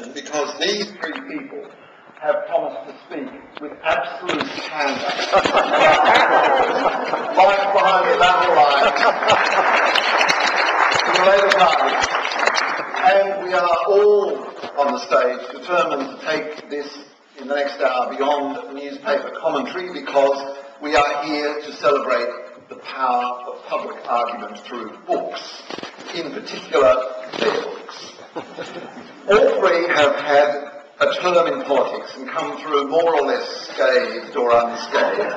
attention because these three people have promised to speak with absolute candour. Life behind the Battlelines in the Labour Party. And we are all on the stage determined to take this in the next hour beyond newspaper commentary because we are here to celebrate the power of public argument through books, in particular their books. All three have had a term in politics and come through more or less scathed or unscathed.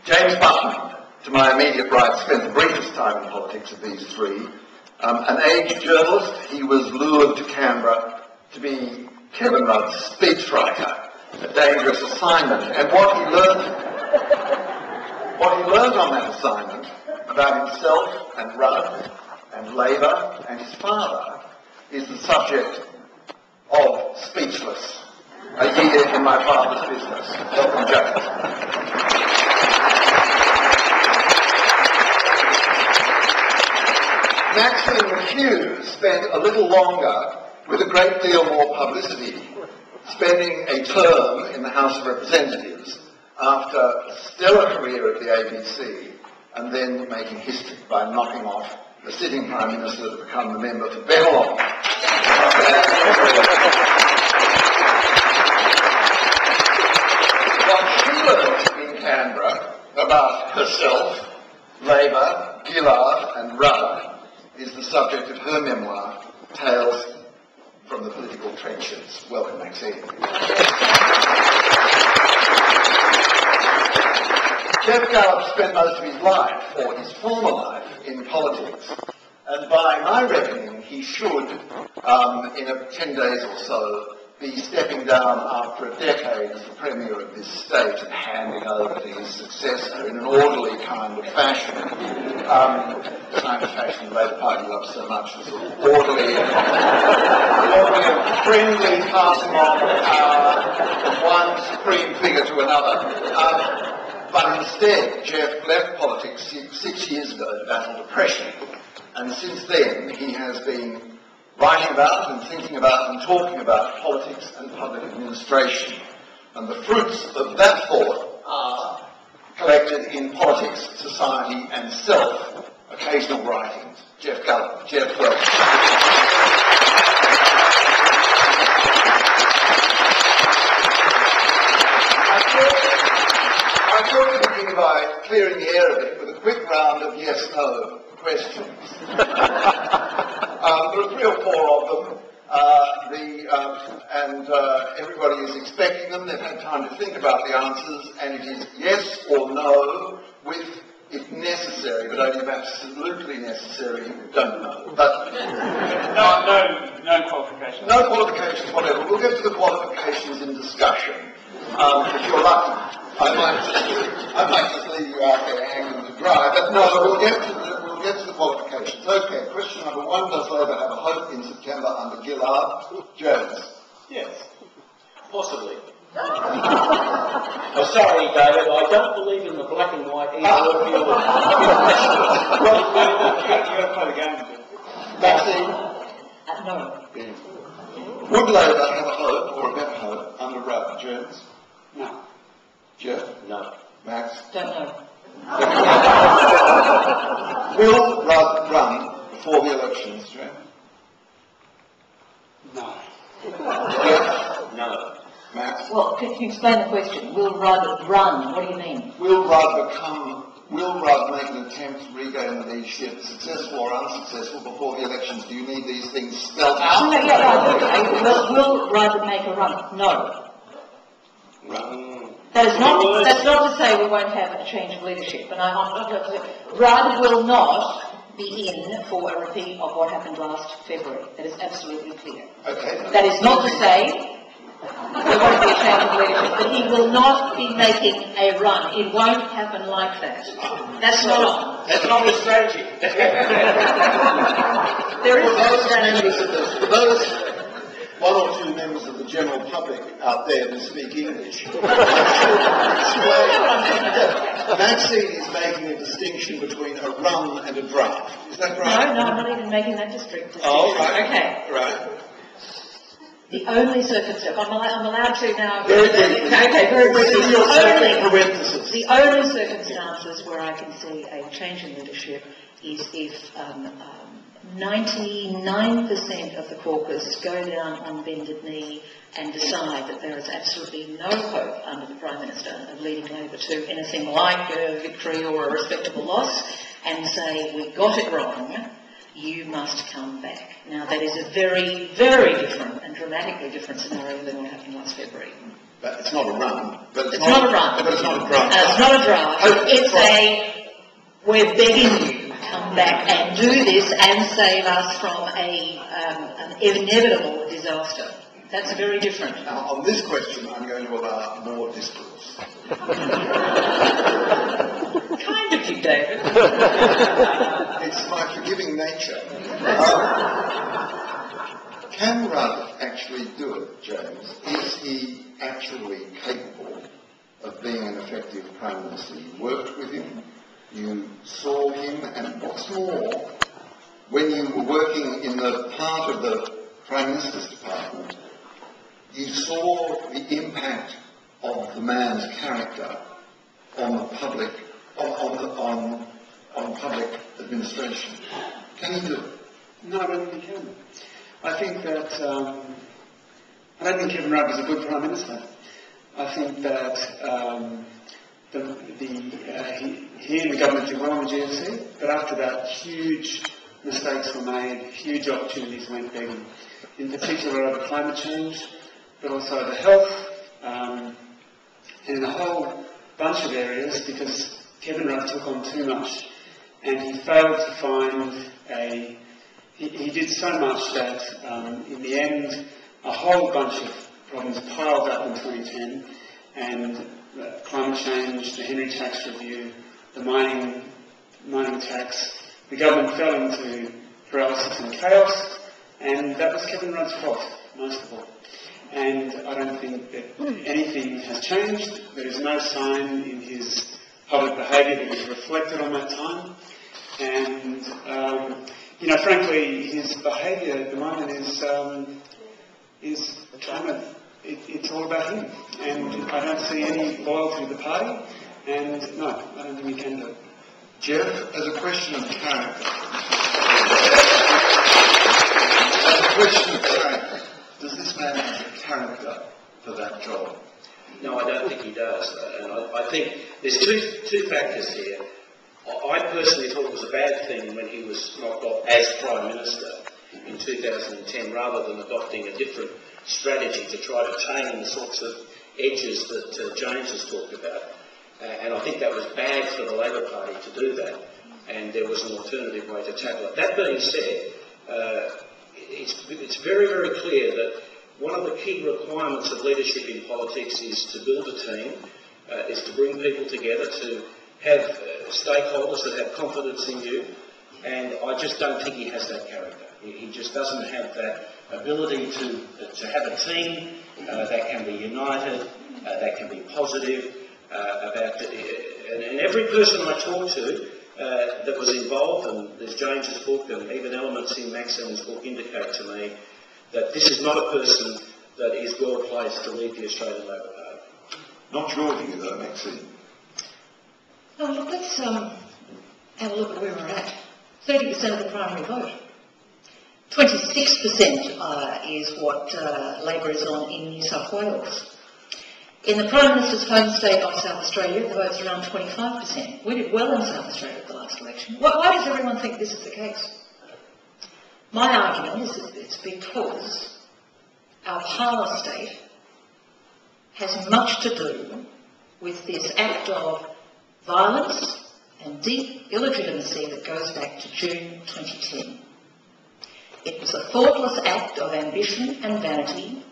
James Button, to my immediate right, spent the briefest time in politics of these three. An aged journalist, he was lured to Canberra to be Kevin Rudd's speechwriter, a dangerous assignment. And what he learned on that assignment about himself and Rudd and Labour and his father is the subject of Speechless, a year in my father's business. Welcome, James. Maxine McKew spent a little longer with a great deal more publicity, spending a term in the House of Representatives after a stellar career at the ABC and then making history by knocking off the sitting Prime Minister to become the member for Bennelong. What she learned in Canberra about herself, Labour, Gillard and Rudd is the subject of her memoir, Tales from the Political Trenches. Welcome, Maxine. Geoff Gallop spent most of his life, or his former life, in politics. And by my reckoning, he should, in 10 days or so, be stepping down after a decade as the Premier of this state and handing over to his successor in an orderly kind of fashion. The kind of fashion the Labour Party loves so much, the sort of orderly and friendly passing on of power from one supreme figure to another. But instead, Geoff left politics 6 years ago to battle depression. And since then, he has been writing about and thinking about and talking about politics and public administration. And the fruits of that thought are collected in Politics, Society and Self, occasional writings. Geoff Gallop. Geoff, welcome. I thought to begin by clearing the air a bit with a quick round of yes-no questions. There are 3 or 4 of them, and everybody is expecting them. They've had time to think about the answers, and it is yes or no with, if necessary, but only if absolutely necessary, don't know. But no qualifications. No qualifications, whatever. We'll get to the qualifications in discussion. If you're lucky, I might just leave you out there hanging to dry. But no, we'll get to the qualifications. Okay, question number 1, does Labour have a hope in September under Gillard? Jones? Yes, possibly. Oh, sorry, David, I don't believe in the black and white either of you. You've got to play the game. Maxine? No. Would Labour have a hope or a better hope under Rudd? Jones? No. Geoff? No. Max? Don't know. Will Rudd run before the elections, Jones? No. Geoff? No. Max? Well, can you explain the question? Will Rudd run? What do you mean? Will Rudd make an attempt to regain the leadership, successful or unsuccessful, before the elections? Do you need these things spelled out? Oh, yeah, I do. Will Rudd make a run? No. That's not to say we won't have a change of leadership. And Rudd will not be in for a repeat of what happened last February. That is absolutely clear. Okay. That is not to say there won't be a change of leadership, but he will not be making a run. It won't happen like that. That's not his strategy. There is no strategy. For those 1 or 2 members of the general public out there who speak English, Maxine is making a distinction between a run and a draft. Is that right? No, I'm not even making that distinction. Oh, right. Okay. Right. The only circumstance, I'm allowed to now. Very briefly. Okay, very briefly. Parenthesis. The only circumstances where I can see a change in leadership is if 99% of the caucus go down on bended knee and decide that there is absolutely no hope under the Prime Minister of leading Labor to anything like a victory or a respectable loss, and say, we got it wrong, you must come back. Now, that is a very, very different and dramatically different scenario than what happened last February. But it's not a run. But It's not a run. But it's not a draft. It's not a draft. It's we're begging you, come back and do this and save us from an inevitable disaster. That's very different. Now, on this question, I'm going to allow more discourse. Kind of you, David. It's my forgiving nature. Can Rudd actually do it, James? Is he actually capable of being an effective Prime Minister? You worked with him, you saw him, and what's more, when you were working in the part of the Prime Minister's department, you saw the impact of the man's character on the public, on public administration. Can he do it? No, I don't think he can. I think that I don't think Kevin Rudd is a good Prime Minister. I think that he and the government did well on the GFC, but after that, huge mistakes were made, huge opportunities went begging, in particular over climate change, but also over health, and in a whole bunch of areas, because Kevin Rudd took on too much, and he failed to find he did so much that in the end a whole bunch of problems piled up in 2010, and climate change, the Henry tax review, the mining tax, the government fell into paralysis and chaos, and that was Kevin Rudd's fault, most of all. And I don't think that anything has changed. There is no sign in his public behaviour that is reflected on that time. And, frankly, his behaviour at the moment is it's all about him. And I don't see any loyalty to the party. And, no, I don't think he can do it. Geoff, as a question of character, does this man have the character for that job? No, I don't think he does. And I think there's two factors here. I personally thought it was a bad thing when he was knocked off as Prime Minister in 2010, rather than adopting a different strategy to try to tame the sorts of edges that James has talked about. And I think that was bad for the Labor Party to do that, and there was an alternative way to tackle it. That being said, it's very, very clear that one of the key requirements of leadership in politics is to build a team, is to bring people together, to have stakeholders that have confidence in you, and I just don't think he has that character. He just doesn't have that ability to have a team that can be united, that can be positive, and every person I talk to that was involved, and there's James's book and even elements in Maxine's book indicate to me that this is not a person that is well placed to lead the Australian Labor Party. Not your view though, Maxine. Oh, look, let's have a look at where we're at. 30% of the primary vote. 26% is what Labor is on in New South Wales. In the Prime Minister's home state of South Australia, the vote's around 25%. We did well in South Australia at the last election. Why does everyone think this is the case? My argument is that it's because our parlour state has much to do with this act of violence and deep illegitimacy that goes back to June 2010. It was a thoughtless act of ambition and vanity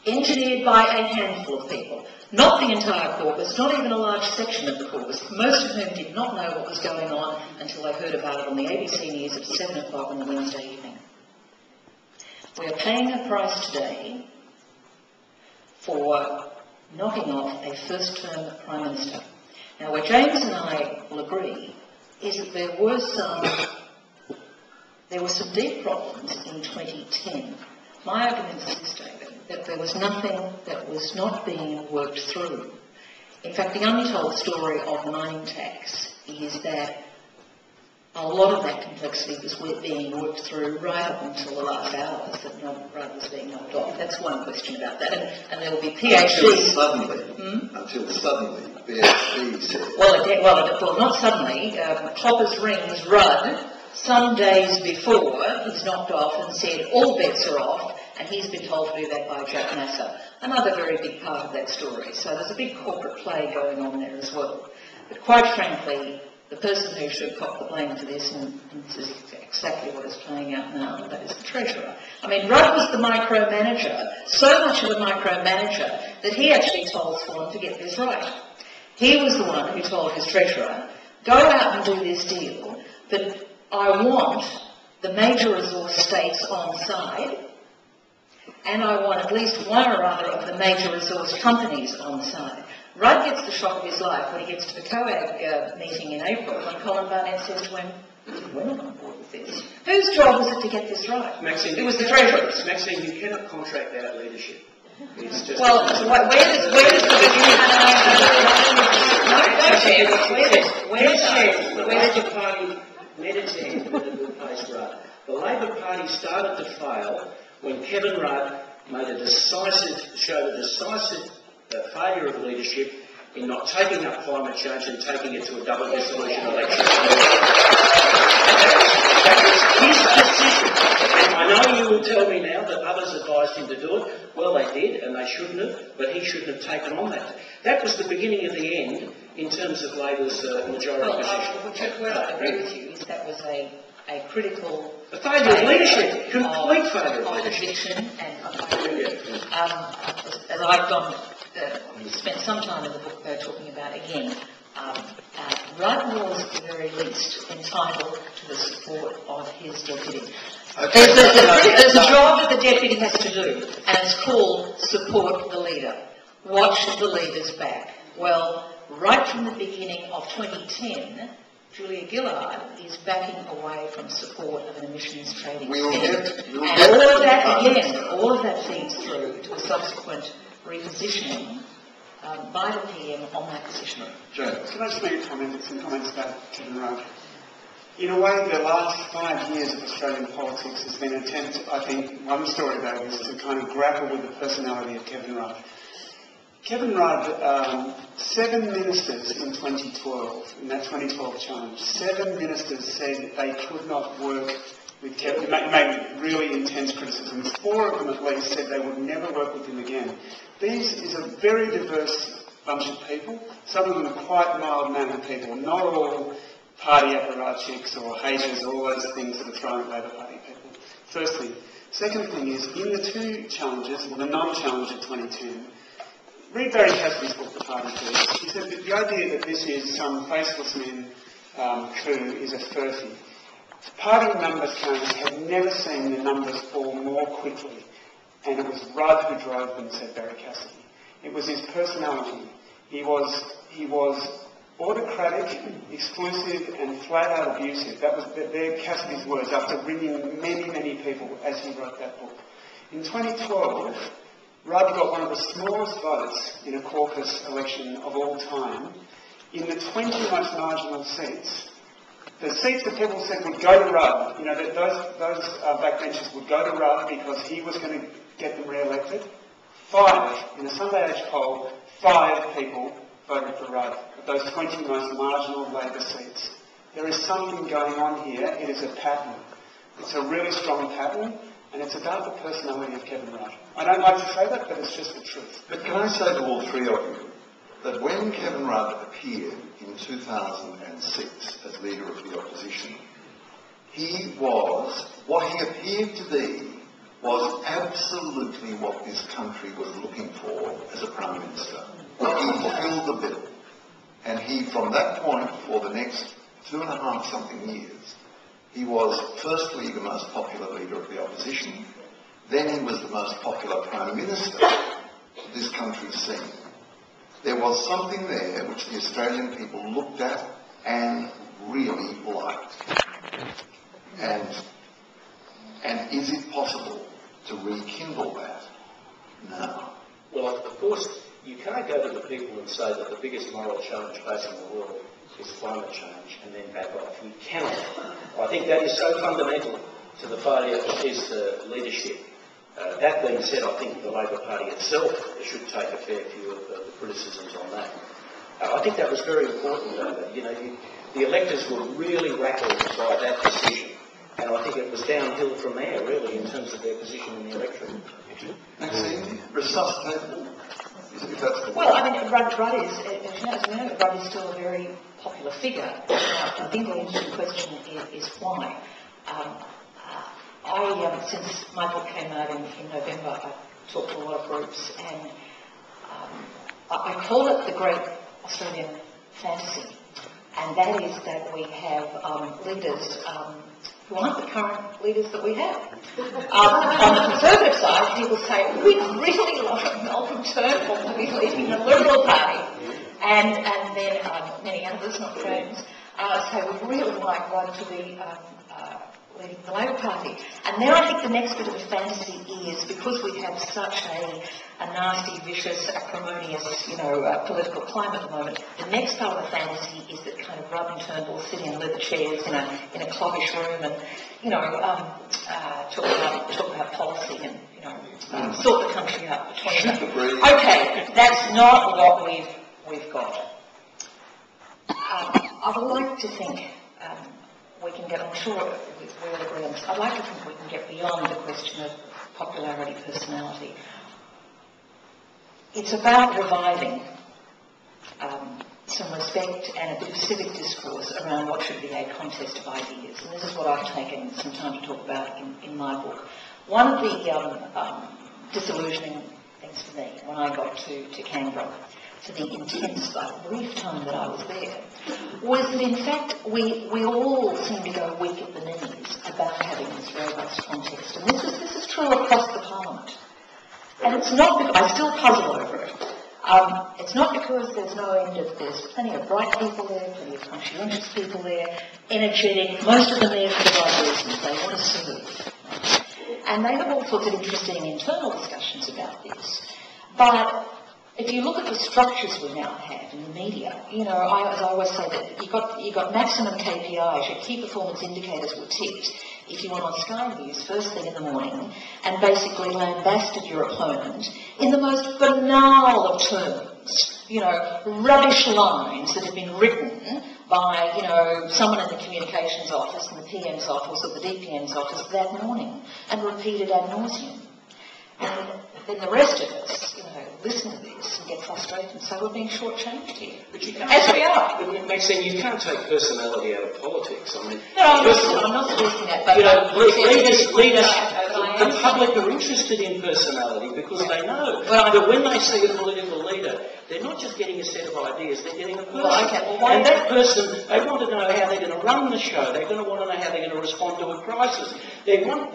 engineered by a handful of people, not the entire caucus, not even a large section of the caucus, most of whom did not know what was going on until they heard about it on the ABC News at 7 o'clock on the Wednesday evening. We are paying a price today for knocking off a first-term Prime Minister. Now, where James and I will agree is that there were some deep problems in 2010 My argument is this, David, that there was nothing that was not being worked through. In fact, the untold story of mining tax is that a lot of that complexity was being worked through right up until the last hours that Rudd was being knocked off. That's one question about that. And there will be PhDs... Until suddenly, BHP said... Well, not suddenly. Cloppers rings Rudd some days before he's knocked off and said all bets are off, and he's been told to do that by Jack Nasser. Another very big part of that story. So there's a big corporate play going on there as well. But quite frankly, the person who should cop the blame for this, and this is exactly what is playing out now, that is the Treasurer. I mean, Rudd was the micromanager, so much of a micromanager that he actually told Swan to get this right. He was the one who told his Treasurer, go out and do this deal, but I want the major resource states on side, and I want at least one or other of the major resource companies on side. Rudd gets the shock of his life when he gets to the COAG meeting in April, when Colin Barnett says to him, we're not on board with this. Whose job was it to get this right? Maxine, it was the Treasurer's. Maxine, you cannot contract out leadership. It's just well, where does the Labor Party meditated that it replaced Rudd. The Labor Party started to fail when Kevin Rudd showed a decisive failure of leadership in not taking up climate change and taking it to a double dissolution election. That was his decision. And I know you will tell me now that others advised him to do it. Well, they did, and they shouldn't have, but he shouldn't have taken on that. That was the beginning of the end in terms of Labor's majority position. Where I agree with you is that was a critical... A failure of leadership, complete failure of leadership. As I've gone, spent some time in the book talking about again, Rudd was at the very least entitled to the support of his deputy. Okay. There's a job that the deputy has to do, and it's called support the leader. Watch the leader's back. Well, right from the beginning of 2010, Julia Gillard is backing away from support of an emissions trading scheme. And all of that feeds through to a subsequent repositioning by the PM on that position. Can I just make some comments about Kevin Rudd? In a way, the last 5 years of Australian politics has been an attempt, I think, one story about this, to kind of grapple with the personality of Kevin Rudd. Kevin Rudd, 7 ministers in 2012, in that 2012 challenge, 7 ministers said they could not work with Kevin, made really intense criticisms. 4 of them at least said they would never work with him again. This is a very diverse bunch of people. Some of them are quite mild-mannered people, not all party apparatchiks or haters, all those things that are thrown at Labor Party people. Firstly. Second thing is, in the 2 challenges, or the non-challenge of 2010, read Barry Cassidy's book, The Party Coup. He said that the idea that this is some faceless men coup is a furphy. Party numbers counters had never seen the numbers fall more quickly, and it was Rudd who drove them, said Barry Cassidy. It was his personality. He was autocratic, exclusive, and flat-out abusive. That was their Cassidy's words after ringing many, many people as he wrote that book. In 2012, Rudd got one of the smallest votes in a caucus election of all time. In the 20 most marginal seats, the seats that people said would go to Rudd, those backbenchers would go to Rudd because he was going to get them re-elected. 5, in a Sunday Age poll, 5 people voted for Rudd at those 20 most marginal Labor seats. There is something going on here. It is a pattern. It's a really strong pattern, and it's about the personality of Kevin Rudd. I don't like to say that, but it's just the truth. But can I say to all 3 of you that when Kevin Rudd appeared in 2006 as Leader of the Opposition, what he appeared to be was absolutely what this country was looking for as a Prime Minister. He fulfilled the bill. And he, from that point, for the next 2.5 something years, he was firstly the most popular Leader of the Opposition, then he was the most popular Prime Minister this country's seen. There was something there which the Australian people looked at and really liked. And is it possible to rekindle that now? Well, of course, you can't go to the people and say that the biggest moral challenge facing the world is climate change and then back off. You cannot. I think that is so fundamental to the failure of his leadership. That being said, I think the Labor Party itself should take a fair few of the criticisms on that. I think that was very important, though. You know, the electors were really rattled by that decision, and I think it was downhill from there, really, in terms of their position in the electorate. Maxine, resuscitate? Well, I mean, Rudd is, as we know, Rudd is still a very popular figure. I think the interesting question is why. Since my book came out in November, I talked to a lot of groups, and I call it the great Australian fantasy, and that is that we have leaders who aren't the current leaders that we have. On the Conservative side, people say, we'd really like Malcolm Turnbull to be leading the Liberal Party, and then many others, not friends, say we'd really like Rudd to be leading the Labor Party. And then I think the next bit of the fantasy is, because we have such a nasty, vicious, acrimonious, political climate at the moment, the next part of the fantasy is that kind of Rudd and Turnbull sitting in leather chairs in a cloggish room and, talk about policy and, sort the country out between them. Okay, that's not what we've got. I would like to think we can get, I'm sure we all agree on this, I'd like to think we can get beyond the question of popularity, personality. It's about reviving some respect and a bit of civic discourse around what should be a contest of ideas. And this is what I've taken some time to talk about in my book. One of the disillusioning things for me when I got to Canberra, for the intense but brief time that I was there, was that in fact we all seem to go weak at the knees about having this robust contest. And this is true across the Parliament. And it's not because, I still puzzle over it. It's not because there's there's plenty of bright people there, plenty of conscientious people there, energetic, most of them there for the right reasons, they want to serve. And they have all sorts of interesting internal discussions about this. But if you look at the structures we now have in the media, as I always say that you got maximum KPIs, your key performance indicators were ticked if you went on Sky News first thing in the morning and basically lambasted your opponent in the most banal of terms, rubbish lines that have been written by, someone in the communications office, in the PM's office or the DPM's office that morning and repeated ad nauseum. And then the rest of us, listen to this and get frustrated and say we're being shortchanged here. But you can't, as we are. Maxine, you can't take personality out of politics. I mean, no, I'm not suggesting that. But leaders, the public are interested in personality because they know that when they see a political leader, they're not just getting a set of ideas, they're getting a person. And that person, they want to know how they're going to run the show. They're going to want to know how they're going to respond to a crisis. They want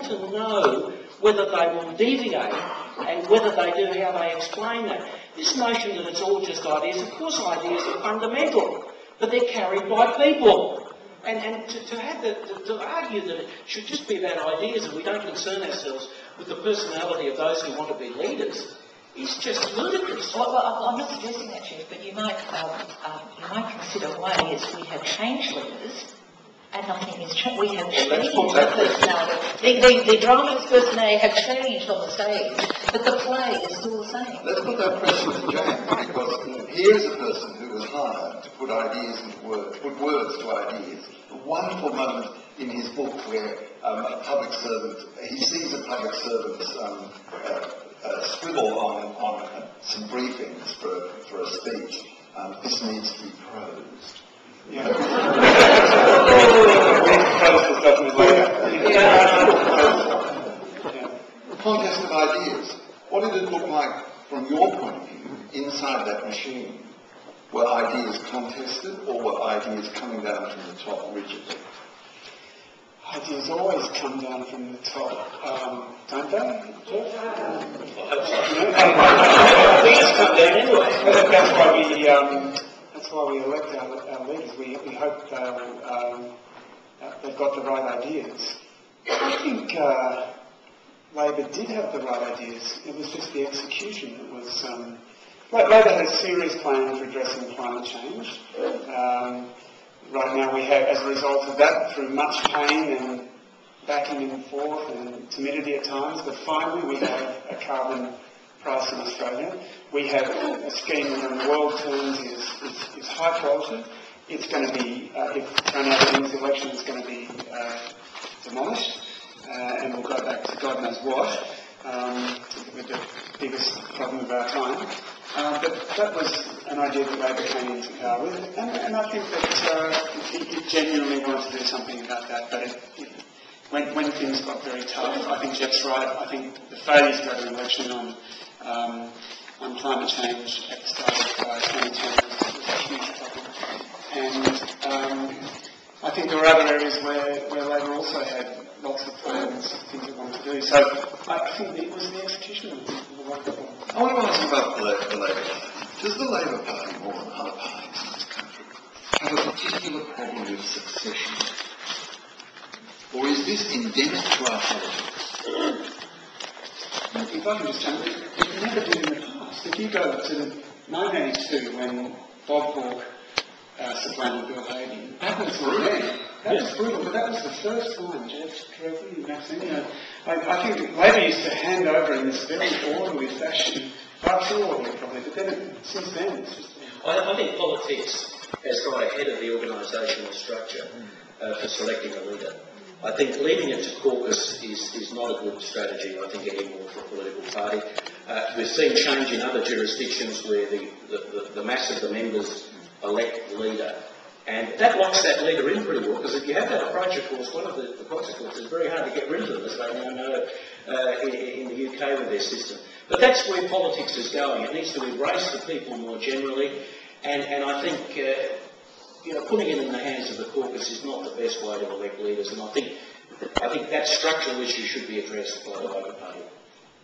to know whether they will deviate and whether they do, how they explain that. This notion that it's all just ideas, of course ideas are fundamental, but they're carried by people. And to argue that it should just be about ideas and we don't concern ourselves with the personality of those who want to be leaders is just ludicrous. Well, I'm not suggesting that, Geoff, but you might consider one is we have changed leaders and nothing has changed. We have changed the personality. The drama's personality have changed on the stage, but the play is still the same. Let's put that question to James, because here's a person who was hired to put ideas into words, put words to ideas. A wonderful moment in his book where a public servant, he sees a public servant's scribble on some briefings for a speech. This needs to be prosed. Yeah. The contest of ideas. What did it look like from your point of view inside that machine? Were ideas contested or were ideas coming down from the top rigidly? Ideas always come down from the top, don't they? I think it's come down anyway. That's why we elect our leaders. We hope they've got the right ideas. I think Labor did have the right ideas. It was just the execution that was... Labor had a serious plan for addressing climate change. Right now we have, as a result of that, through much pain and backing and forth and timidity at times, but finally we have a carbon price in Australia. We have a scheme that in world terms is high quality. It's going to be, if thrown out in this election, it's going to be demolished, and we'll go back to God knows what, with the biggest problem of our time. But that was an idea that Labor came into power with, and I think that it genuinely wanted to do something about that, but when things got very tough, I think Geoff's right. I think the failure to go to an election on climate change at the start of 2010 was a huge problem. And I think there were other areas where Labor also had lots of plans, things it wanted to do. So I think it was the execution of the right problem. I want to ask you about the Labor Party. Does the Labor Party, more than other parties in this country, have a particular problem with succession? Or is this endemic to our politics? If I can just jump in, it never did in the past. If you go to 1982, when Bob Hawke supplanted Bill Hayden, that was brutal. That was brutal, but that was the first time, Geoff, correctly, Maxine. I think Labor used to hand over in this very orderly fashion, quite too orderly probably, but then since then it's just... I think politics has got ahead of the organisational structure for selecting a leader. I think leaving it to caucus is not a good strategy, I think, anymore for a political party. We've seen change in other jurisdictions where the mass of the members elect the leader. And that locks that leader in pretty well, because if you have that approach, of course, one of the consequences is very hard to get rid of them, as they now know in the UK with their system. But that's where politics is going. It needs to embrace the people more generally, and I think putting it in the hands of the caucus is not the best way to elect leaders, and I think that structural issue should be addressed by the Labor Party.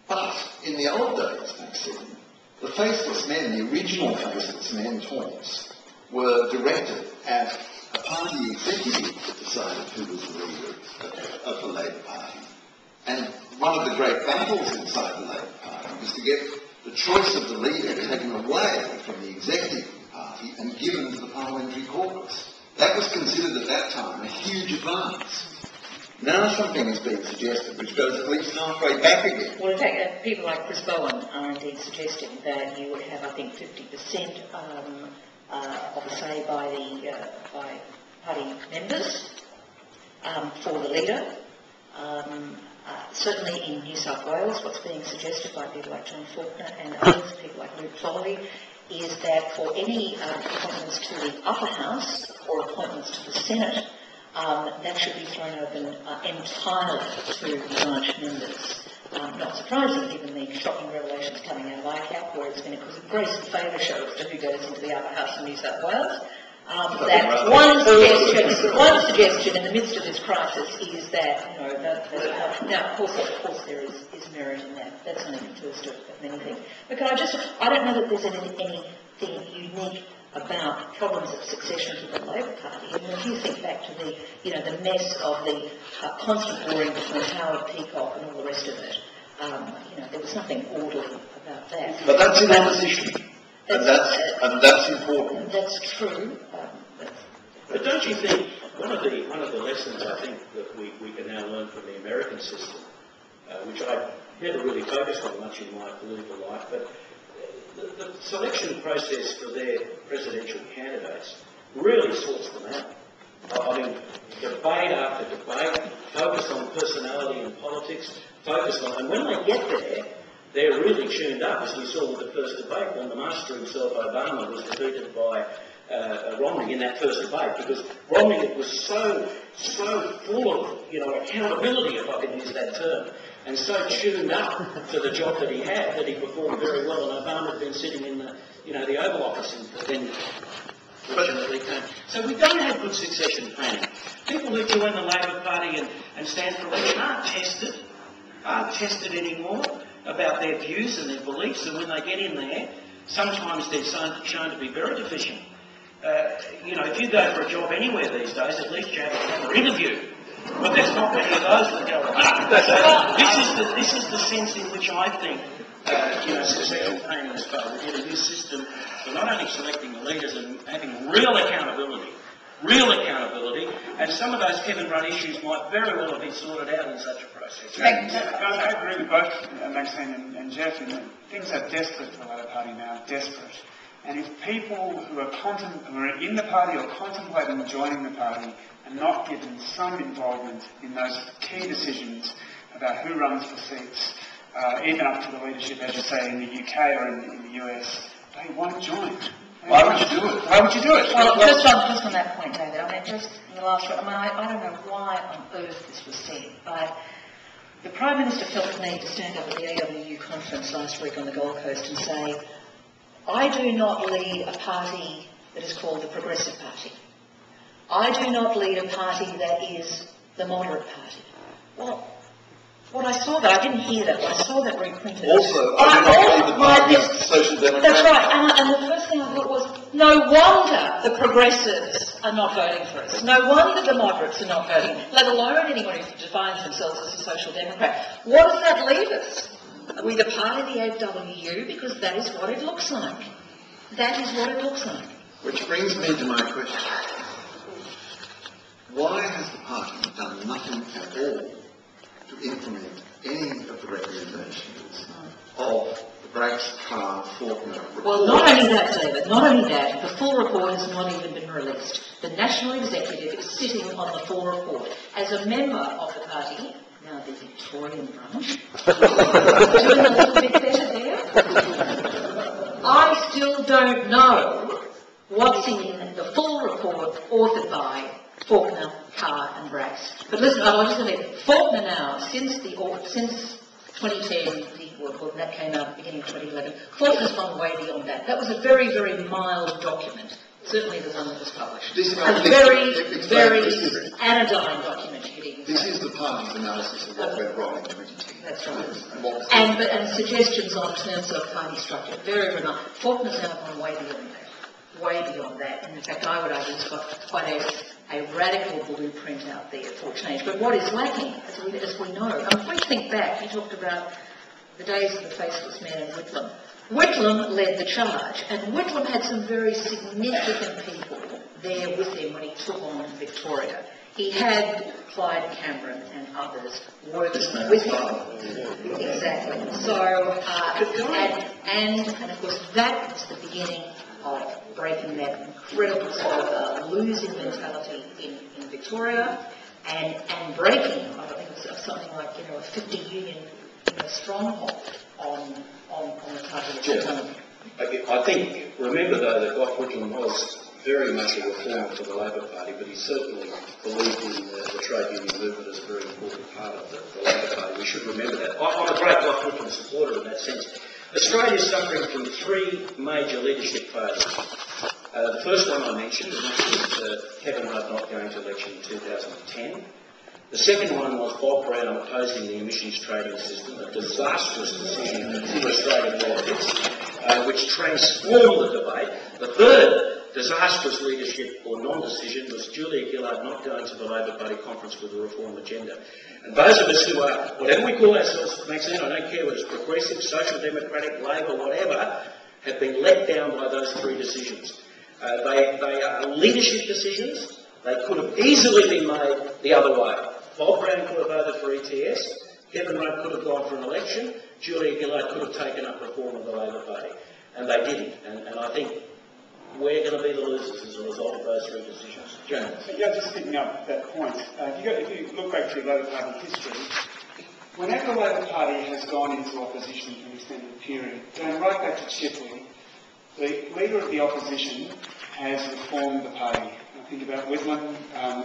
But in the old days, Maxine, the faceless men, the original faceless men, Taunts, were directed at a party executive that decided who was the leader of the Labor Party. And one of the great battles inside the Labor Party was to get the choice of the leader taken away from the executive party and given to the parliamentary caucus. That was considered at that time a huge advance. Now something is being suggested which goes at least halfway back again. Well, in fact, people like Chris Bowen are indeed suggesting that you would have, I think, 50% of a say by party members for the leader. Certainly in New South Wales, what's being suggested by people like John Faulkner and others, people like Luke Foley, is that for any appointments to the upper house or appointments to the Senate, that should be thrown open entirely to large members. Not surprising, given the shocking revelations coming out of ICAP, where it's been a grace and favour show as to who goes into the upper house in New South Wales. That one suggestion in the midst of this crisis is that, now of course there is merit in that. That's only the first of many things. But I don't know that there's anything unique about problems of succession to the Labor Party. I mean, if you think back to the mess of the constant warring between Howard Peacock and all the rest of it, there was nothing orderly about that. But that's in opposition. And that's important. That's true. But don't you think one of the lessons I think that we can now learn from the American system, which I never really focused on much in my political life, but the selection process for their presidential candidates really sorts them out. I mean, debate after debate, focused on personality and politics, and when they get there, they're really tuned up, as we saw with the first debate when the master himself, Obama, was defeated by Romney in that first debate, because Romney was so full of accountability, if I can use that term, and so tuned up to the job that he had that he performed very well. And Obama had been sitting in the Oval Office, and then fortunately came. So we don't have good succession planning. People who join the Labor Party and stand for election aren't tested anymore about their views and their beliefs, and when they get in there, sometimes they're shown to be very deficient. If you go for a job anywhere these days, at least you have a proper interview But there's not many of those that go on. This is the sense in which I think succession planning has failed. We get a new system for not only selecting the leaders and having real accountability, and some of those heaven-run issues might very well have been sorted out in such a process. I agree with both Maxine and Geoff in that things are desperate for the Labor Party now, desperate. And if people who are in the party or contemplating joining the party are not given some involvement in those key decisions about who runs for seats, even up to the leadership, as you say, in the UK or in the US, they won't join. Why would you do it? Why would you do it? Well, just on that point, David, I mean, just in the last round, I don't know why on earth this was said, but the Prime Minister felt the need to stand up at the AWU conference last week on the Gold Coast and say, I do not lead a party that is called the Progressive Party. I do not lead a party that is the moderate party. Well, what I saw that, I didn't hear that, but I saw that reprinted. Also, I do not lead the party as the Social Democrat. That's right, and the first thing I thought was, no wonder the progressives are not voting for us. No wonder the moderates are not voting, let alone anyone who defines themselves as a Social Democrat. What does that leave us? Are we the party of the AWU? Because that is what it looks like. That is what it looks like. Which brings me to my question. Why has the party done nothing at all to implement any of the recommendations of the Braggs-Carr-Faulkner report? Well, not only that, David, not only that, the full report has not even been released. The National Executive is sitting on the full report. As a member of the party, now the Victorian branch, doing a little bit better there, I still don't know what's in the full report authored by Faulkner, Carr and Braggs. But listen, I'll just say, Faulkner now, since 2010, when that came out at the beginning of 2011, Faulkner's gone way beyond that. That was a very, very mild document. Certainly the one that was published. A very anodyne document, you could even say. This is the party's analysis of what went wrong in 2010. That's right. And suggestions on terms of party structure. Very, very mild. Faulkner's now gone way beyond that. Way beyond that. And in fact, I would argue it's got quite a radical blueprint out there for change. But what is lacking, as we know, if we think back, you talked about the days of the faceless man in Whitlam. Whitlam led the charge, and Whitlam had some very significant people there with him when he took on Victoria. He had Clyde Cameron and others working with him. Exactly. So, and of course, that was the beginning of breaking that incredible sort of losing mentality in Victoria, and breaking, I think it was something like, a 50 union stronghold on the party at the time. I think, remember though, that Geoff Whitlam was very much a reformer for the Labor Party, but he certainly believed in the trade union movement as a very important part of the Labor Party. We should remember that. I'm a great Geoff Whitlam supporter in that sense. Australia is suffering from three major leadership failures. The first one I mentioned, and that was Kevin Rudd not going to election in 2010. The second one was Bob Brown opposing the emissions trading system, a disastrous decision for Australian politics, which transformed the debate. The third disastrous leadership or non-decision was Julia Gillard not going to the Labor Party conference with a reform agenda. And those of us who are, whatever we call ourselves, Maxine, I don't care whether it's progressive, social democratic, Labor, whatever, have been let down by those three decisions. They are leadership decisions. They could have easily been made the other way. Bob Brown could have voted for ETS. Kevin Rudd could have gone for an election. Julia Gillard could have taken up reform of the Labor Party. And they didn't. And I think we're going to be the losers as a result of those three decisions. James? Yeah, just picking up that point. If you look back through Labor Party history, whenever the Labor Party has gone into opposition for an extended period, going right back to Chipley, the leader of the opposition has reformed the party. I think about Whitlam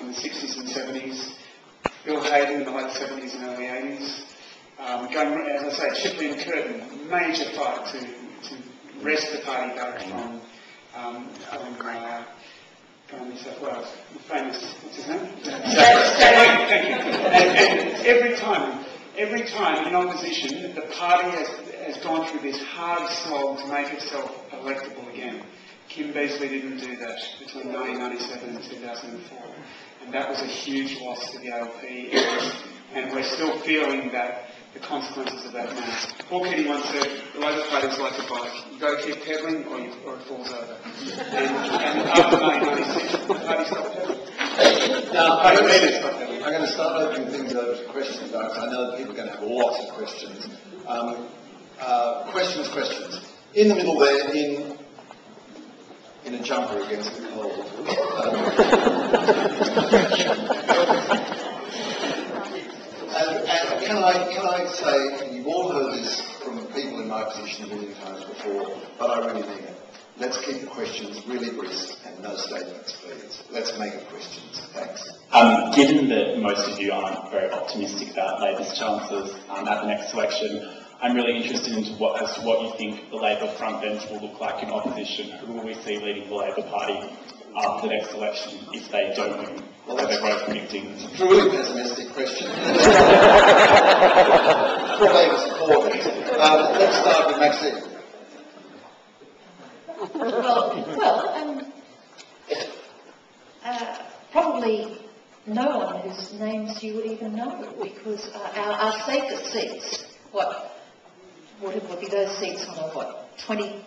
in the 60s and 70s, Bill Hayden in the late 70s and early 80s. Going, as I say, Chipley and Curtin, major fight to wrest the party back from New South Wales, the famous, what's his name? Thank you. And every time in opposition, the party has gone through this hard slog to make itself electable again. Kim Beazley didn't do that between 1997 and 2004. and that was a huge loss to the ALP, and we're still feeling the consequences of that now. Paul Keating once said, the Labor Party is like a bike. You've got to keep pedaling or it falls over. And after May 96, the party stopped pedaling. Now, I'm going to start opening things over to questions, because I know that people are going to have lots of questions. Questions. In the middle there, in a jumper against the cold. And can I say, you've all heard this from people in my position a million times before, but I really mean it. Let's keep the questions really brief and no statements, please. Let's make it questions. Thanks. Given that most of you aren't very optimistic about Labor's chances at the next election, I'm really interested in what you think the Labor front bench will look like in opposition. Who will we see leading the Labor Party after the next election if they don't win? Well, they're both predicting. It's a truly pessimistic question. For Labor supporters. Let's start with Maxine. Probably no one whose names you would even know, because our safest seats, would be those seats on a 20%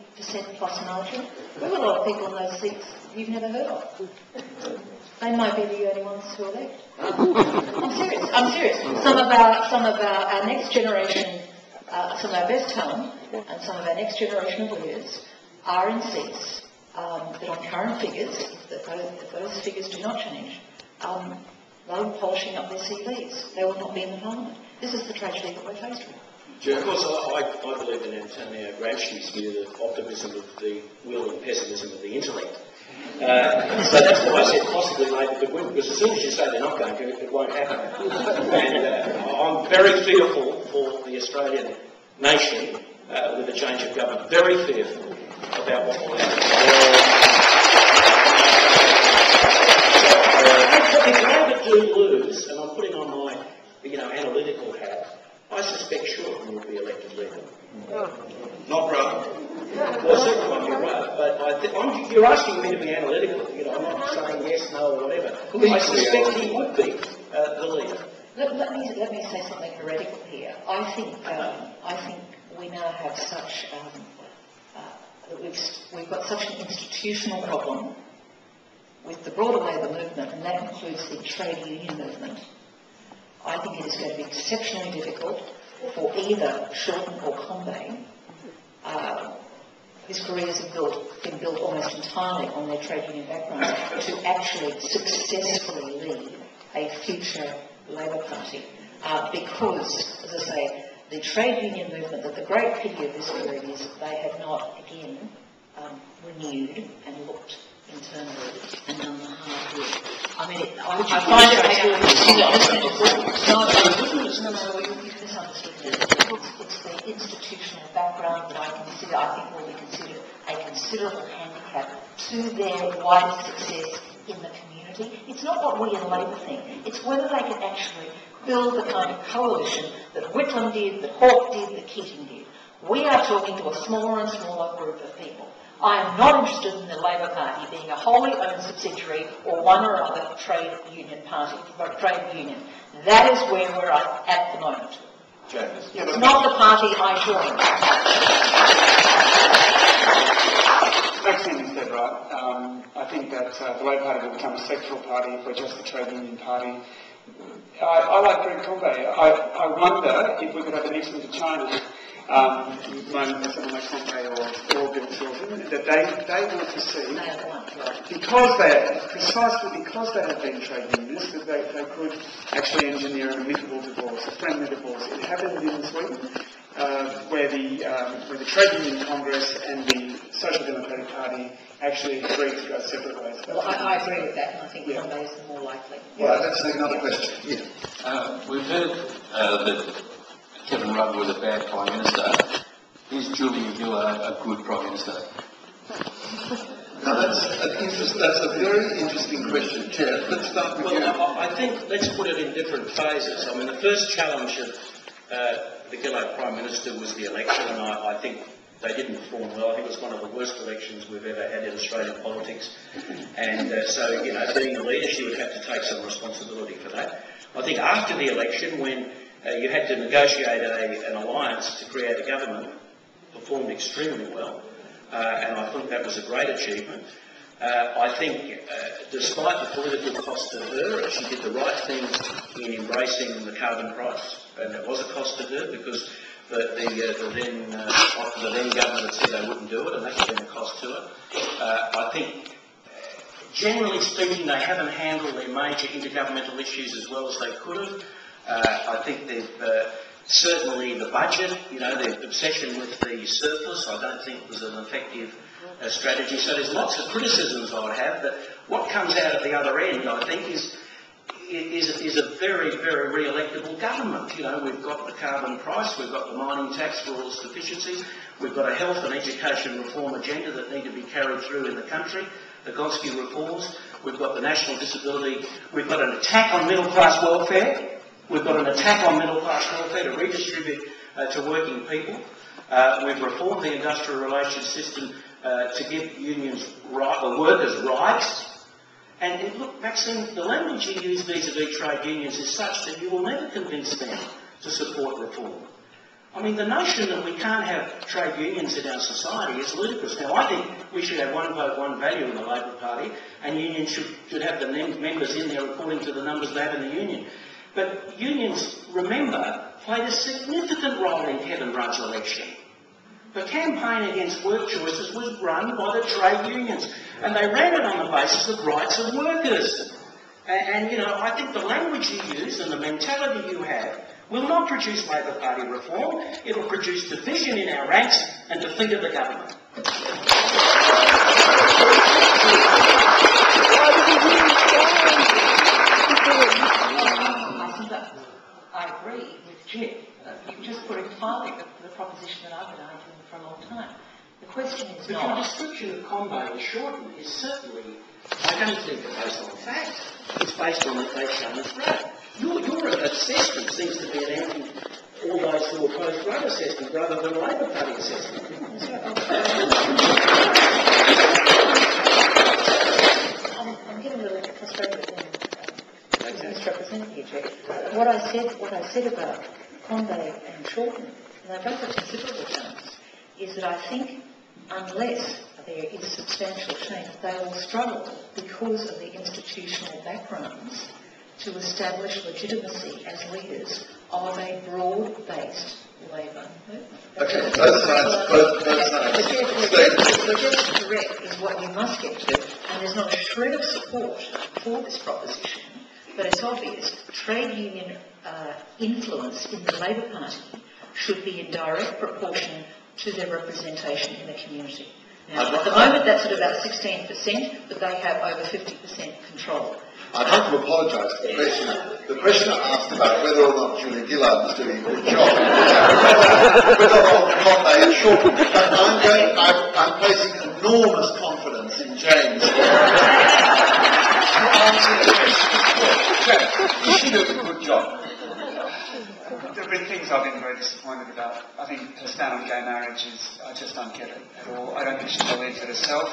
plus margin? There are a lot of people in those seats you've never heard of. They might be the only ones who are left. I'm serious. Some of our next generation, some of our best talent, and some of our next generation of leaders are in seats that on current figures, if those figures do not change, they'll be polishing up their CVs. They will not be in the Parliament. This is the tragedy that we're faced with. Of course, I believe in Antonio Gramsci's view of optimism of the will and pessimism of the intellect. So that's why I said possibly Labor could win, because as soon as you say they're not going to, it won't happen. And I'm very fearful for the Australian nation with a change of government. Very fearful about what will happen. If Labor do lose, and I'm putting on my analytical hat, I suspect Shorten will be elected leader. Not brother. Well, certainly won't be right, but you're asking me to be analytical. I'm not saying yes, no, or whatever. I suspect he would be the leader. Let me say something heretical here. I think we now have such we've got such an institutional problem with the broader Labor movement, and that includes the trade union movement. I think it is going to be exceptionally difficult for either Shorten or Combine, whose careers have been built almost entirely on their trade union backgrounds, to actually successfully lead a future Labor Party. Because, as I say, the trade union movement, that the great pity of this period is that they have not, again, renewed and looked internally and done the hard work. I mean, I find it you've misunderstood me. It's the institutional background that I think will be considered a considerable handicap to their wider success in the community. It's not what we in Labor think, it's whether they can actually build the kind of coalition that Whitlam did, that Hawke did, that Keating did. We are talking to a smaller and smaller group of people. I am not interested in the Labor Party being a wholly owned subsidiary or one or other trade union party, trade union. That is where we're at the moment. James. It's not the party I joined. Maxine is dead right. I think that the Labor Party will become a sectoral party if we're just a trade union party. I like Greg Combay. I wonder if we could have an excellent to China, someone like Combay or Bill Chilton, that they want to see, precisely because they have been trade unionists, that they could actually engineer an amicable divorce, a friendly divorce. It happened in Sweden, where the Trade Union Congress and the Social Democratic Party actually agreed to go separate ways. Well, I agree with that, and I think Combay is the more likely. Right, let's take another question. Yeah. We've heard that Kevin Rudd was a bad Prime Minister. Is Julia Gillard a good Prime Minister? Now that's a very interesting question. Chair, let's start with you. I think let's put it in different phases. I mean, the first challenge of the Gillard Prime Minister was the election, and I think they didn't perform well. I think it was one of the worst elections we've ever had in Australian politics. And so, you know, being a leader, she would have to take some responsibility for that. I think after the election, when you had to negotiate an alliance to create a government, performed extremely well, and I think that was a great achievement. I think, despite the political cost to her, she did the right thing in embracing the carbon price, and it was a cost to her because the then government said they wouldn't do it, and that's been a cost to it. I think, generally speaking, they haven't handled their major intergovernmental issues as well as they could have. I think they've certainly the budget, you know, their obsession with the surplus, I don't think was an effective strategy. So there's lots of criticisms I would have, but what comes out at the other end, I think, is a very, very re-electable government. You know, we've got the carbon price, we've got the mining tax for all its deficiencies, we've got a health and education reform agenda that need to be carried through in the country, the Gonski reforms, we've got the national disability, we've got an attack on middle class welfare, we've got an attack on middle class welfare to redistribute to working people, we've reformed the industrial relations system to give unions workers rights. And look, Maxine, the language you use vis-à-vis trade unions is such that you will never convince them to support reform. I mean, the notion that we can't have trade unions in our society is ludicrous. Now, I think we should have one vote, one value in the Labor Party, and unions should have the members in there according to the numbers they have in the union. But unions, remember, played a significant role in Kevin Rudd's election. The campaign against work choices was run by the trade unions, and they ran it on the basis of rights of workers. And you know, I think the language you use and the mentality you have will not produce Labor Party reform. It will produce division in our ranks and defeat of the government. I agree with Geoff. You just put entirely the proposition that I've been arguing for a long time. The question is but your description of Conway and Shorten is certainly, I don't think it's based on fact. It's based on what they've shown as right. Your assessment seems to be an anti all those who oppose Rudd assessment rather than Labor Party assessment. I'm getting a little frustrated with misrepresenting you, Geoff. What I said about Conway and Shorten, and I both have considerable chance, is that I think unless there is substantial change, they will struggle because of the institutional backgrounds to establish legitimacy as leaders of a broad-based Labor movement. Okay, both sides. But just correct is what you must get to, and there's not a shred of support for this proposition, but it's obvious trade union influence in the Labor Party should be in direct proportion to their representation in the community. Now, at the moment that's at about 16%, but they have over 50% control. I'd like to apologise to the questioner. The questioner asked about whether or not Julia Gillard was doing a good job. Whether or not Conway and Shorten. But I'm placing enormous confidence in James. Is she doing a good job? There have been things I've been very disappointed about. I think her stand on gay marriage I just don't get it at all. I don't think she believes it herself,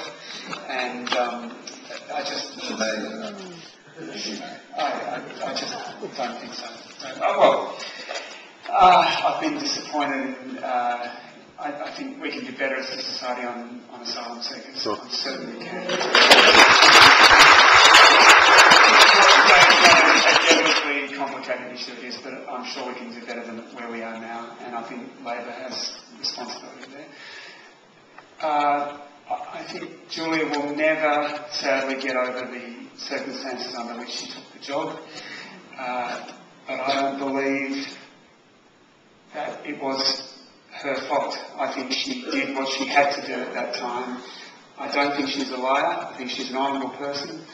and I just don't think so. I've been disappointed in, I think we can do better as a society on asylum seekers. Sure. I certainly can. A complicated issue it is, but I'm sure we can do better than where we are now, and I think Labor has responsibility there. I think Julia will never, sadly, get over the circumstances under which she took the job, but I don't believe that it was her fault. I think she did what she had to do at that time. I don't think she's a liar. I think she's an honourable person.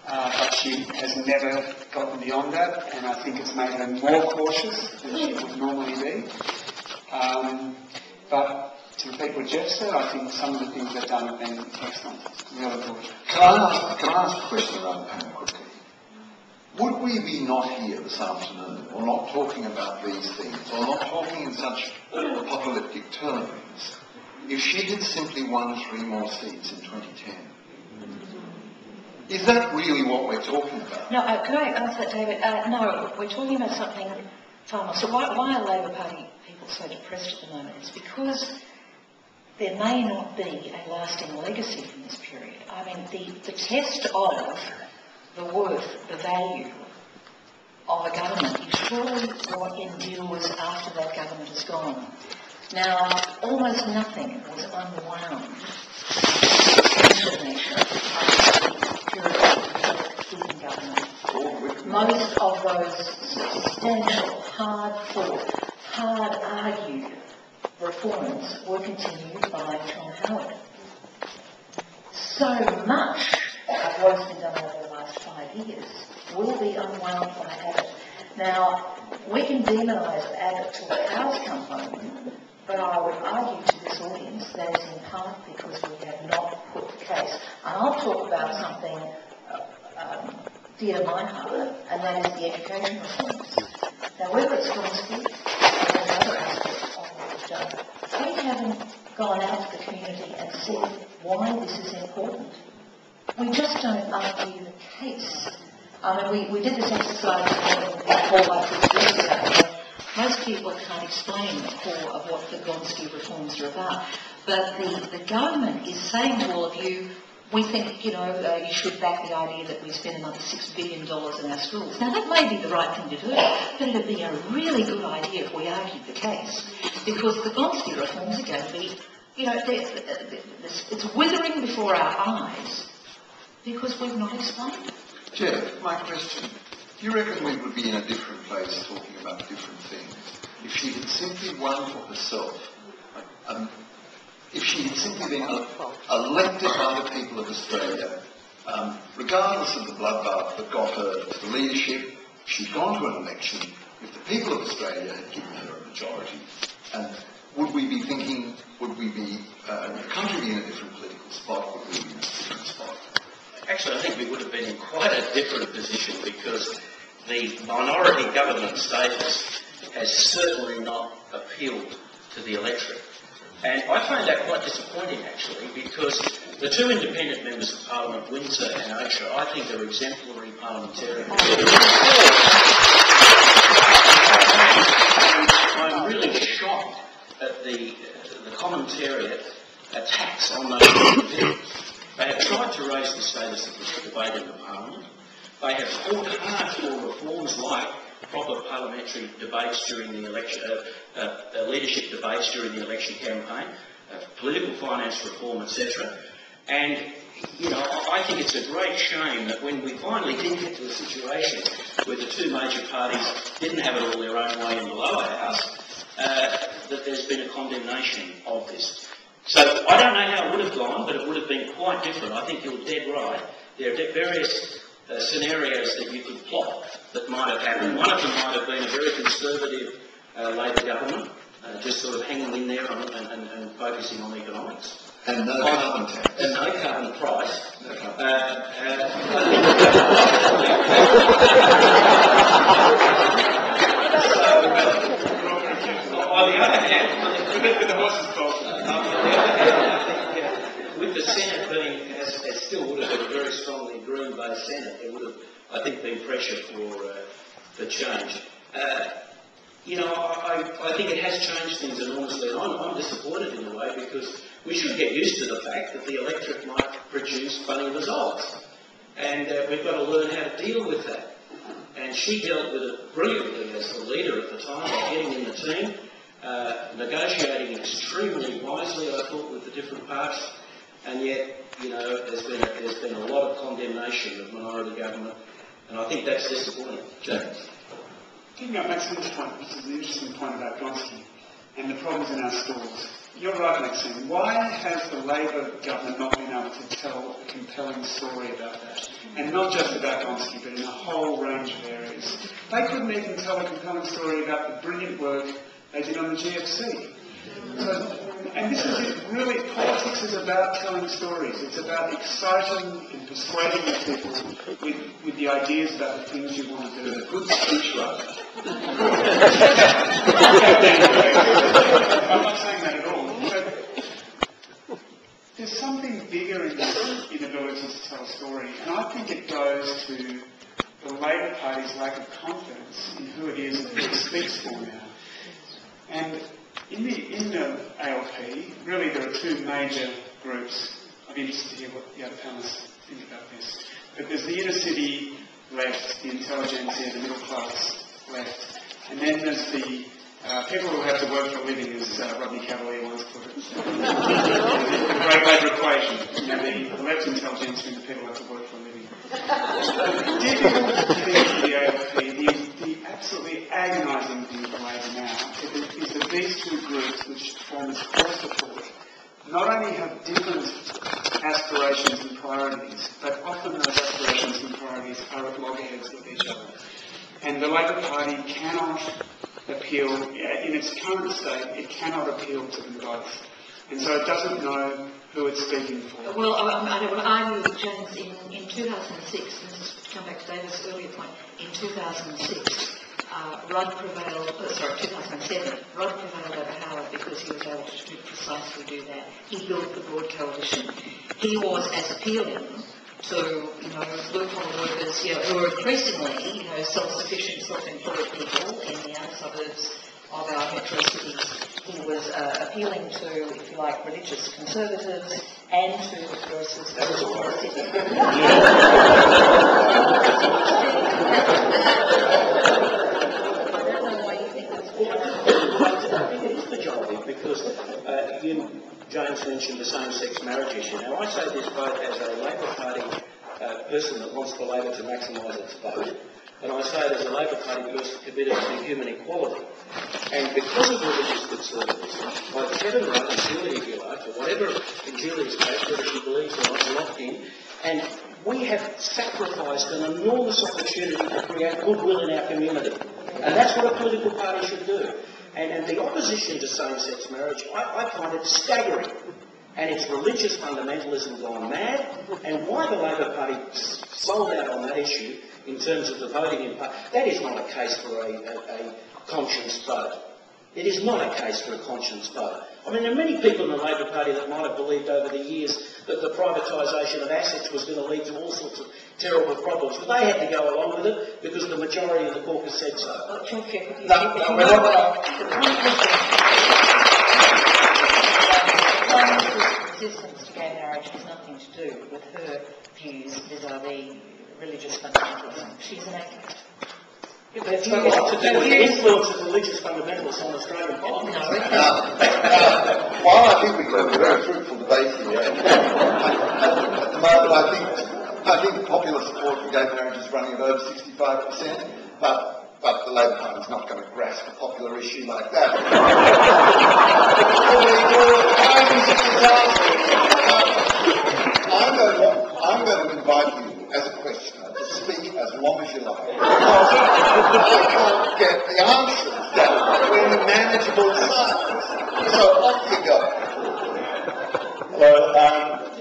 But she has never gotten beyond that, and I think it's made her more cautious than she would normally be. But to repeat what Geoff said, I think some of the things they've done have been excellent, really good. Can I ask a question around the panel quickly? Would we be not here this afternoon, or not talking about these things, or not talking in such apocalyptic terms, if she had simply won 3 more seats in 2010? Is that really what we're talking about? No, can I answer that, David? No, we're talking about something far more. So why are Labor Party people so depressed at the moment? It's because there may not be a lasting legacy from this period. I mean, the test of the worth, the value of a government is surely what endures after that government is gone. Now, almost nothing was unwound most of those substantial, hard-fought, hard-argued reforms were continued by John Howard. So much of what has been done over the last 5 years will be unwound by Abbott. Now, we can demonise Abbott till the cows come home, but I would argue to this audience that is in part because we have not put the case. And I'll talk about something dear to my heart, and that is the education reforms. Now, whether it's Gonski or another aspect of what we've done, we haven't gone out to the community and said why this is important. We just don't argue the case. I mean, we did this exercise before like 6 years ago. Most people can't explain the core of what the Gonski reforms are about. But the government is saying to all of you, we think, you should back the idea that we spend another $6 billion in our schools. Now, that may be the right thing to do, but it would be a really good idea if we argued the case. Because the Gonski reforms are going to be, it's withering before our eyes because we've not explained it. Geoff, my question, do you reckon we would be in a different place talking about different things if she had simply won for herself, if she had simply been elected by the people of Australia, regardless of the bloodbath that got her to the leadership, if she'd gone to an election, if the people of Australia had given her a majority, and would we be thinking, would the country be in a different political spot, would we be in a different spot? Actually, I think we would have been in quite a different position because the minority government status has certainly not appealed to the electorate. And I find that quite disappointing, actually, because the 2 independent members of Parliament, Windsor and Ocher, I think are exemplary parliamentarians. I'm really shocked at the commentariat attacks on those independents. They have tried to raise the status of the debate in the Parliament. They have fought hard for reforms like proper parliamentary debates during the election, leadership debates during the election campaign, political finance reform, etc. And, I think it's a great shame that when we finally did get to a situation where the 2 major parties didn't have it all their own way in the lower house, that there's been a condemnation of this. So I don't know how it would have gone, but it would have been quite different. I think you're dead right. There are various scenarios that you could plot that might have happened. One of them might have been a very conservative Labor government, just sort of hanging in there and focusing on economics. And no carbon tax. And no carbon price. No carbon on the other hand, with the Senate being, as still would have been a very strongly Green-based Senate, there would have, I think, been pressure for change. I think it has changed things enormously. I'm disappointed in a way because we should get used to the fact that the electorate might produce funny results. And we've got to learn how to deal with that. And she dealt with it brilliantly as the leader at the time by getting in the team, negotiating extremely wisely, I thought, with the different parts. And yet, there's been a lot of condemnation of minority government, and I think that's disappointing. James? Picking up Maxine's point, which is an interesting point about Gonski and the problems in our schools. You're right, Maxine. Why has the Labor government not been able to tell a compelling story about that? And not just about Gonski, but in a whole range of areas. They couldn't even tell a compelling story about the brilliant work they did on the GFC. And this is it, really, politics is about telling stories. It's about exciting and persuading the people with the ideas about the things you want to do. A good speech writer. I'm not saying that at all. there's something bigger in this inability to tell a story, and I think it goes to the Labor Party's lack of confidence in who it is that it speaks for now. And in the ALP, really there are two major groups. I'd be interested to hear what the other panellists think about this. But there's the inner city left, the intelligentsia, the middle class left, and then there's the people who have to work for a living, as Rodney Cavalier once put it. The great Labour equation. You know, the left intelligentsia and the people who have to work for a living. Difficult to think for the ALP, the absolutely agonising thing for Labour now is that these two groups, which form its core support, not only have different aspirations and priorities, but often those aspirations and priorities are at loggerheads with each other. And the Labor Party cannot appeal, in its current state, it cannot appeal to them both. And so it doesn't know who it's speaking for. Well, I would argue, James, in 2006, and just to come back to David's earlier point, in 2006, Rudd prevailed, 2007, Rudd prevailed over Howard because he was able to precisely do that. He built the broad coalition. He was as appealing to, blue-collar workers, who are increasingly, self-sufficient, self-employed people in the outer suburbs of our metro cities. He was appealing to, if you like, religious conservatives and to the progressives. That was all right. Because James mentioned the same-sex marriage issue. Now, I say this both as a Labor Party person that wants for Labor to maximise its vote, and I say it as a Labor Party person committed to human equality. And because of religious conservatism, like Kevin Rudd and Julia Gillard, or whatever in Julia's case, whether she believes or not, locked in, and we have sacrificed an enormous opportunity to create goodwill in our community. And that's what a political party should do. And the opposition to same-sex marriage, I find it staggering. And it's religious fundamentalism gone mad, and why the Labor Party sold out on that issue in terms of the voting impact, that is not a case for a conscience vote. It is not a case for a conscience vote. I mean, there are many people in the Labor Party that might have believed over the years that the privatisation of assets was going to lead to all sorts of terrible problems, but they had to go along with it because the majority of the caucus said so. Resistance to gay marriage has nothing to do with her views vis-à-vis religious fundamentalism. She's an activist. It's got a lot to do with the influence of religious fundamentalists on Australian politics. While I think we've got a very fruitful debate here, at the moment I think popular support for gay marriage is running at over 65%, but the Labor Party is not going to grasp a popular issue like that. I'm going to invite you as a questioner to speak as long as you like. Because I can't get the answers down in manageable silence. So off you go. Well, I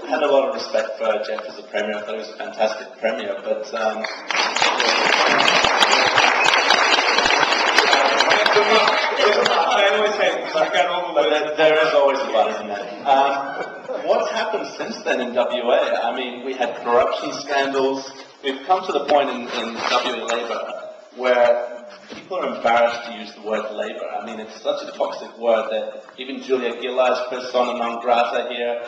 had a lot of respect for Geoff as a Premier. I thought he was a fantastic Premier, but there is always a but, isn't there? What's happened since then in WA? I mean, we had corruption scandals. We've come to the point in WA Labor where people are embarrassed to use the word Labor. I mean, it's such a toxic word that even Julia Gillard's persona non grata here.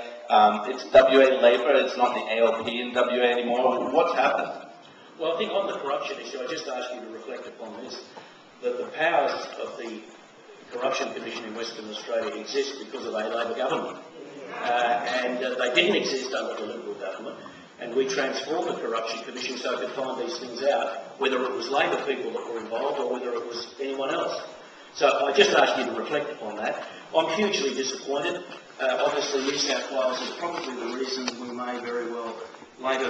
It's WA Labor, it's not the ALP in WA anymore. What's happened? Well, I think on the corruption issue, I just ask you to reflect upon this, that the powers of the Corruption Commission in Western Australia exist because of a Labor government. And they didn't exist under the Liberal government, and we transformed the Corruption Commission so it could find these things out, whether it was Labor people that were involved or whether it was anyone else. So I just ask you to reflect upon that. I'm hugely disappointed. Obviously, New South Wales is probably the reason Labor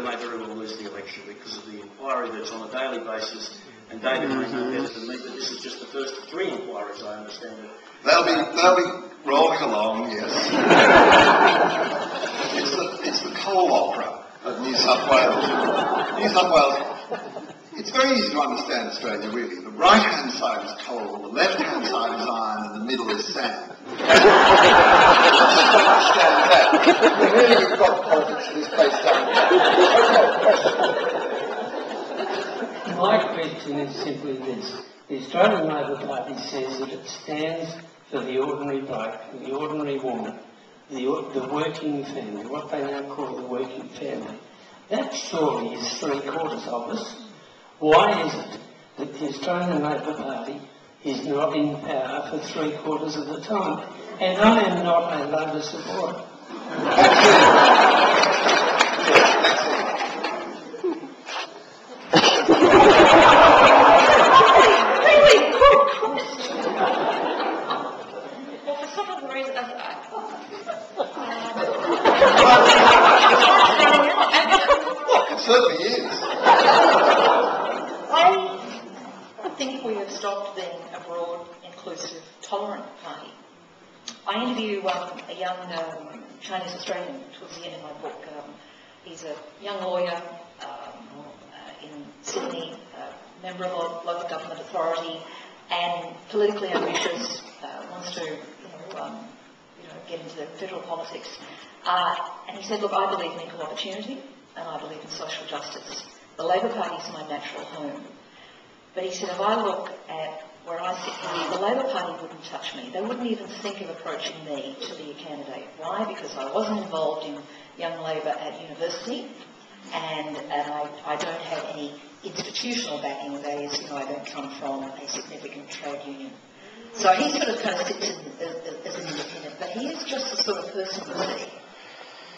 may very well lose the election because of the inquiry that's on a daily basis. And David may know better than me, but this is just the first of 3 inquiries, I understand it. They'll be rolling along, yes. It's the coal opera of New South Wales. New South Wales, it's very easy to understand Australia, really. The right-hand side is coal, the left-hand side is iron, and the middle is sand. Understand that. Really, we've got politics in this place done. Okay, My question is simply this. The Australian Labor Party says that it stands for the ordinary bloke, the ordinary woman, the working family, what they now call the working family. That surely is 3/4 of us. Why is it that the Australian Labor Party is not in power for 3/4 of the time? And I am not a Labor supporter. It certainly is. I think we have stopped being a broad, inclusive, tolerant party. I interview a young Chinese Australian towards the end of my book. He's a young lawyer in Sydney, member of a local government authority, and politically ambitious, wants to get into federal politics. And he said, look, I believe in equal opportunity and I believe in social justice. The Labor Party is my natural home. But he said, if I look at where I sit here, the Labor Party wouldn't touch me. They wouldn't even think of approaching me to be a candidate. Why? Because I wasn't involved in Young Labor at university and I don't have any institutional backing. That is, I don't come from a significant trade union. So he sort of kind of sits as an independent, but he is just the sort of person to see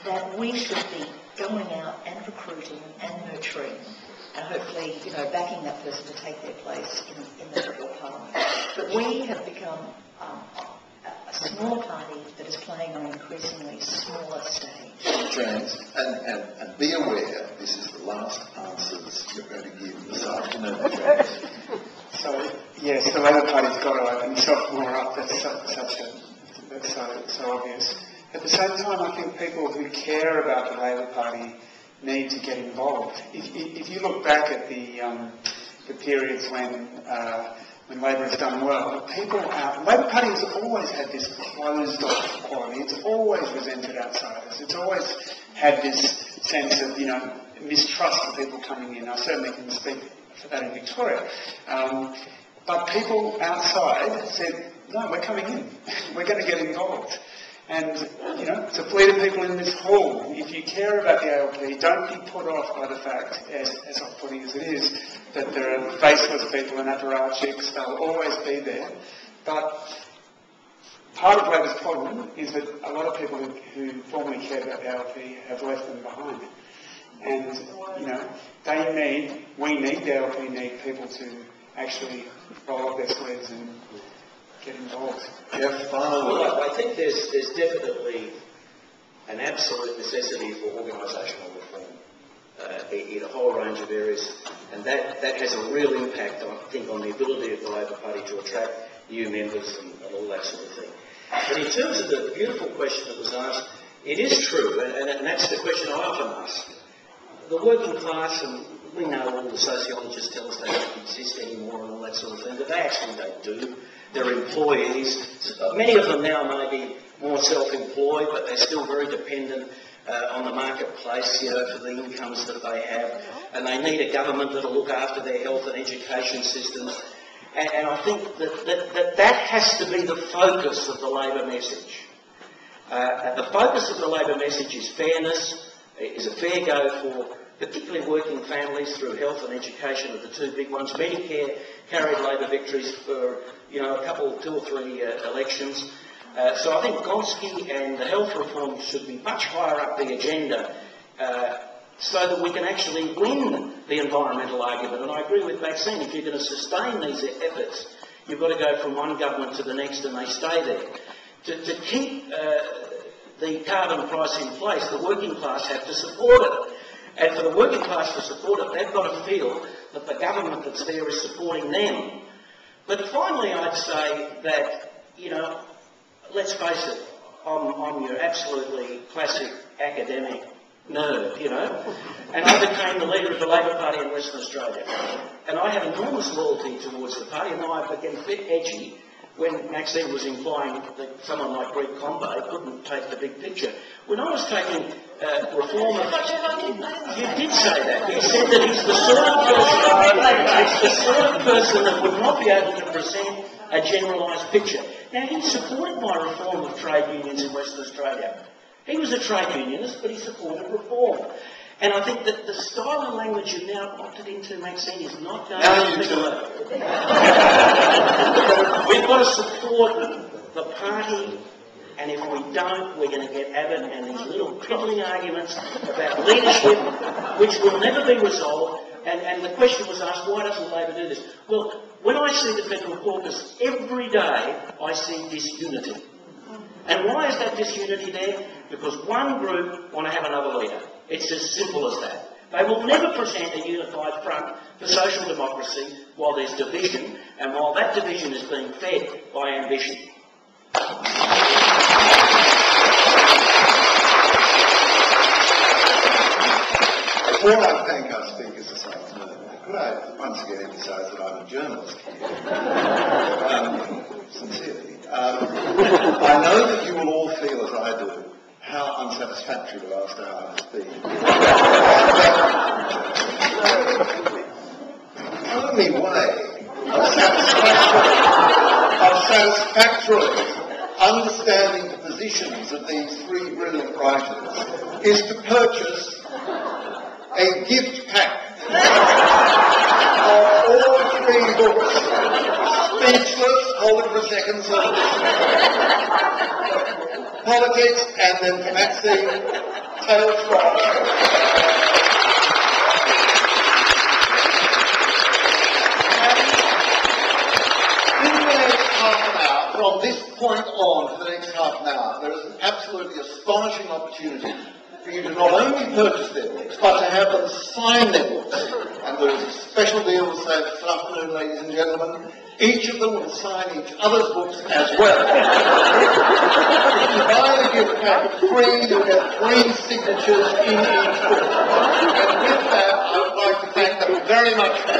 that we should be going out and recruiting and nurturing and hopefully, backing that person to take their place in the federal parliament. But we have become a smaller party that is playing on an increasingly smaller stage. James, and be aware, this is the last answers you're going to give this afternoon, James. So, yes, the Labor Party's got to open itself more up. That's so obvious. At the same time, I think people who care about the Labor Party need to get involved. If you look back at the periods when Labor has done well, Labor Party has always had this closed-off quality. It's always resented outsiders. It's always had this sense of, mistrust of people coming in. I certainly can speak for that in Victoria. But people outside said, no, we're coming in. We're going to get involved. And, to plea to people in this hall, if you care about the ALP, don't be put off by the fact, as off-putting as it is, that there are faceless people and apparatchiks. They'll always be there. But part of Labor's problem is that a lot of people who formerly cared about the ALP have left them behind. And, the ALP need people to actually roll up their sleeves and get involved. Well, I think there's definitely an absolute necessity for organisational reform in a whole range of areas, and that has a real impact, I think, on the ability of the Labor Party to attract new members and all that sort of thing. But in terms of the beautiful question that was asked, it is true, and that's the question I often ask. The working class, and we know all the sociologists tell us they don't exist anymore and all that sort of thing, but they actually don't do. They're employees. Many of them now may be more self-employed, but they're still very dependent on the marketplace, for the incomes that they have. And they need a government that will look after their health and education systems. And I think that has to be the focus of the Labor message. The focus of the Labor message is fairness, is a fair go for particularly working families through health and education are the two big ones. Medicare carried Labor victories for, a couple, 2 or 3 elections. So I think Gonski and the health reform should be much higher up the agenda so that we can actually win the environmental argument. And I agree with Maxine, if you're going to sustain these efforts, you've got to go from one government to the next and they stay there. To keep the carbon price in place, the working class have to support it. And for the working class to support it, they've got to feel that the government that's there is supporting them. But finally, I'd say that, let's face it, I'm your absolutely classic academic nerd, and I became the leader of the Labor Party in Western Australia. And I have enormous loyalty towards the party, and I became a bit edgy when Maxine was implying that someone like Greg Combay couldn't take the big picture. When I was taking reform of... You did say that. You said that he's the sort of person that would not be able to present a generalised picture. Now, he supported my reform of trade unions in Western Australia. He was a trade unionist, but he supported reform. And I think that the style and language you've now opted into, Maxine, is not going to be good. We've got to support the party, and if we don't, we're going to get Abbott and these little piddling arguments about leadership, which will never be resolved. And the question was asked, why doesn't Labor do this? Well, when I see the Federal Caucus, every day I see disunity. And why is that disunity there? Because one group want to have another leader. It's as simple as that. They will never present a unified front for social democracy while there's division, and while that division is being fed by ambition. Before I thank our speakers this afternoon, could I once again emphasise that I'm a journalist here? Sincerely. I know that you will all feel, as I do, how unsatisfactory the last hour has been. The only way of satisfactorily understanding the positions of these three brilliant writers is to purchase a gift pack of all three books. Speechless, hold it for a second, so Politics, and then for Maxine, Tales from. In the next half an hour, from this point on for the next half an hour, there is an absolutely astonishing opportunity for you to not only purchase their books, but to have them sign their books. And there is a special deal to say this afternoon, ladies and gentlemen. Each of them will sign each other's books as well. If you buy the gift pack free, you'll get 3 signatures in each book. And with that, I would like to thank them very much for